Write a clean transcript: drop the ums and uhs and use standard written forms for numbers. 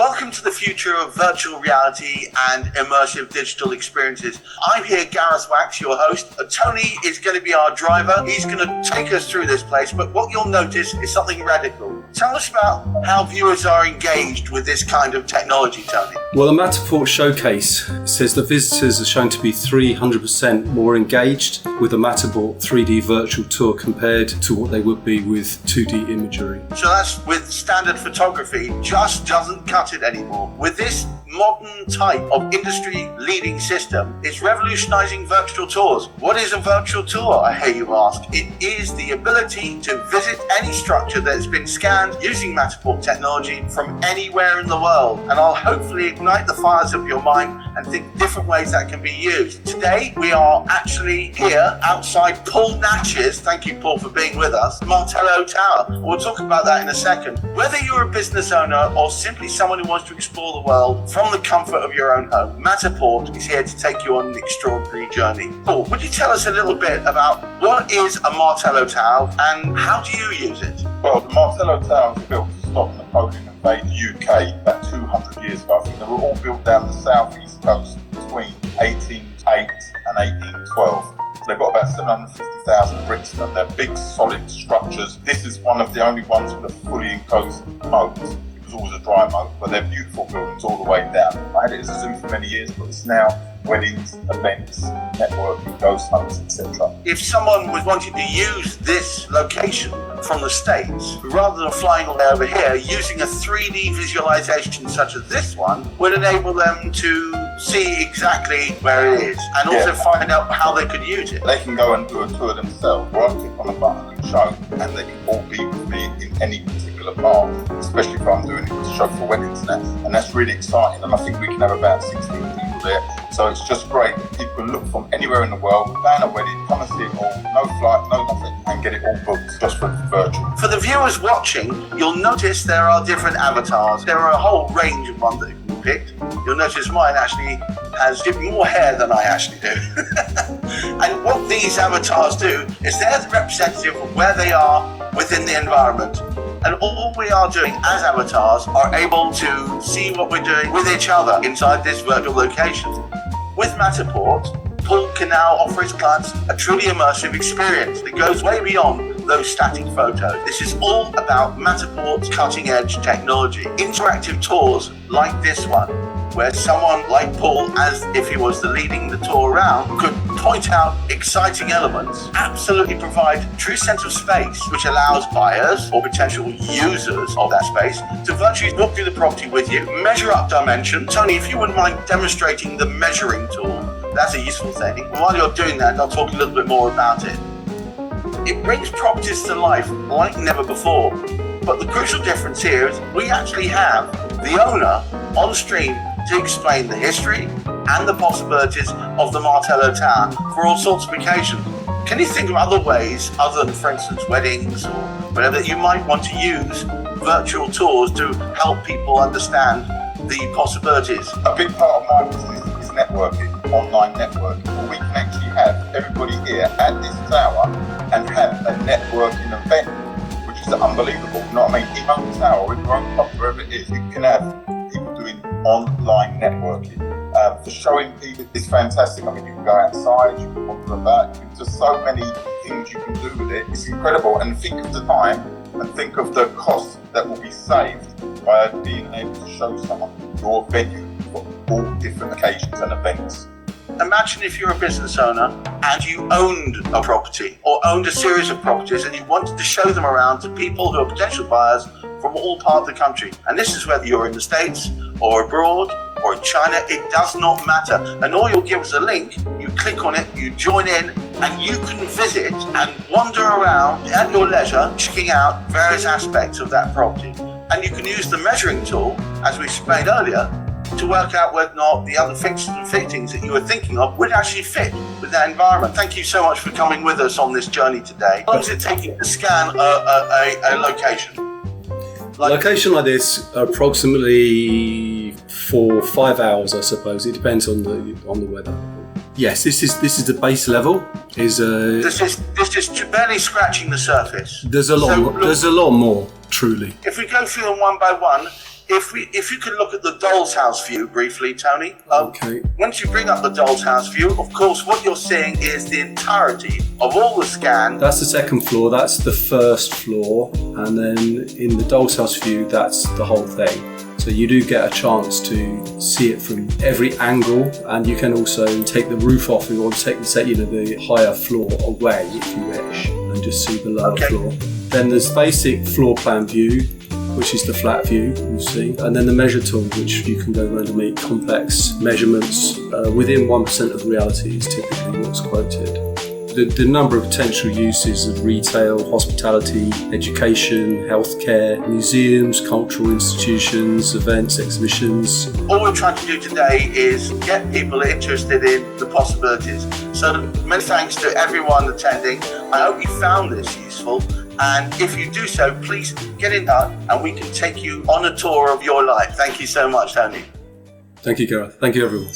Welcome to the future of virtual reality and immersive digital experiences. I'm here, Gareth Wax, your host. Tony is going to be our driver. He's going to take us through this place, but what you'll notice is something radical. Tell us about how viewers are engaged with this kind of technology, Tony. Well, the Matterport showcase says that visitors are shown to be 300% more engaged with a Matterport 3D virtual tour compared to what they would be with 2D imagery. So that's with standard photography, just doesn't cut it anymore. With this modern type of industry-leading system, it's revolutionizing virtual tours. What is a virtual tour, I hear you ask? It is the ability to visit any structure that's been scanned using Matterport technology from anywhere in the world. And I'll hopefully ignite the fires of your mind and think different ways that can be used. Today, we are actually here outside Paul Nash's, thank you Paul for being with us, Martello Tower. We'll talk about that in a second. Whether you're a business owner or simply someone who wants to explore the world from the comfort of your own home, Matterport is here to take you on an extraordinary journey. Paul, would you tell us a little bit about what is a Martello Tower and how do you use it? Well, the Martello Tower was built to stop Napoleon invade the UK about 200 years ago. I think they were all built down the southeast coast between 1808 and 1812. So they've got about 750,000 bricks in them. They're big, solid structures. This is one of the only ones with a fully enclosed moat. It was always a dry moat, but they're beautiful buildings all the way down. I had it as a zoo for many years, but it's now weddings, events, networking, ghost hunts, etc. If someone was wanting to use this location from the States, rather than flying all the way over here, using a 3D visualization such as this one would enable them to see exactly where it is and also find out how they could use it. They can go and do a tour themselves, or I click on a button and show, and they can all be with me in any particular part, especially if I'm doing it to show for weddings now. And that's really exciting, and I think we can have about 16 people there. So it's just great. People can look from anywhere in the world, plan a wedding, come and see it all, no flight, no nothing, and get it all booked just for virtual. For the viewers watching, you'll notice there are different avatars. There are a whole range of ones that you can pick. You'll notice mine actually has more hair than I actually do. And what these avatars do is they're the representative of where they are within the environment. And all we are doing as avatars are able to see what we're doing with each other inside this virtual location. With Matterport, Paul can now offer his clients a truly immersive experience that goes way beyond those static photos. This is all about Matterport's cutting-edge technology. Interactive tours like this one, where someone like Paul, as if he was leading the tour around, could point out exciting elements, absolutely provide a true sense of space, which allows buyers or potential users of that space to virtually walk through the property with you, measure up dimension. Tony, if you wouldn't mind demonstrating the measuring tool, that's a useful thing. And while you're doing that, I'll talk a little bit more about it. It brings properties to life like never before. But the crucial difference here is we actually have the owner on stream to explain the history and the possibilities of the Martello Tower for all sorts of occasions. Can you think of other ways, other than, for instance, weddings or whatever, that you might want to use virtual tours to help people understand the possibilities? A big part of my business is networking, online networking. Well, we can actually have everybody here at this tower and have a networking event, which is unbelievable. You know what I mean? In your own tower, in your own pub, wherever it is, you can have people doing online networking. For showing people, it's fantastic. I mean, you can go outside, you can wander about, there's so many things you can do with it. It's incredible. And think of the time and think of the cost that will be saved by being able to show someone your venue for all different occasions and events. Imagine if you're a business owner and you owned a property or owned a series of properties and you wanted to show them around to people who are potential buyers from all parts of the country. And this is whether you're in the States or abroad or in China, it does not matter. And all you'll give us a link, you click on it, you join in, and you can visit and wander around at your leisure, checking out various aspects of that property. And you can use the measuring tool, as we explained earlier, to work out whether or not the other fixtures and fittings that you were thinking of would actually fit with that environment. Thank you so much for coming with us on this journey today. How long does it take you to scan a location? Location like this, approximately 4 or 5 hours, I suppose. It depends on the weather. Yes, this is the base level. This is barely scratching the surface. There's a lot more, truly. If we go through them one by one, If you can look at the doll's house view briefly, Tony. Okay. Once you bring up the doll's house view, of course, what you're seeing is the entirety of all the scan. That's the second floor, that's the first floor, and then in the doll's house view, that's the whole thing. So you do get a chance to see it from every angle, and you can also take the roof off or take the higher floor away if you wish, and just see the lower floor. Then there's basic floor plan view, which is the flat view, you see, and then the measure tool, which you can go around and make complex measurements within 1% of reality is typically what's quoted. The number of potential uses of retail, hospitality, education, healthcare, museums, cultural institutions, events, exhibitions. All we're trying to do today is get people interested in the possibilities. So many thanks to everyone attending. I hope you found this useful. And if you do so, please get in touch and we can take you on a tour of your life. Thank you so much, Tony. Thank you, Gareth. Thank you, everyone.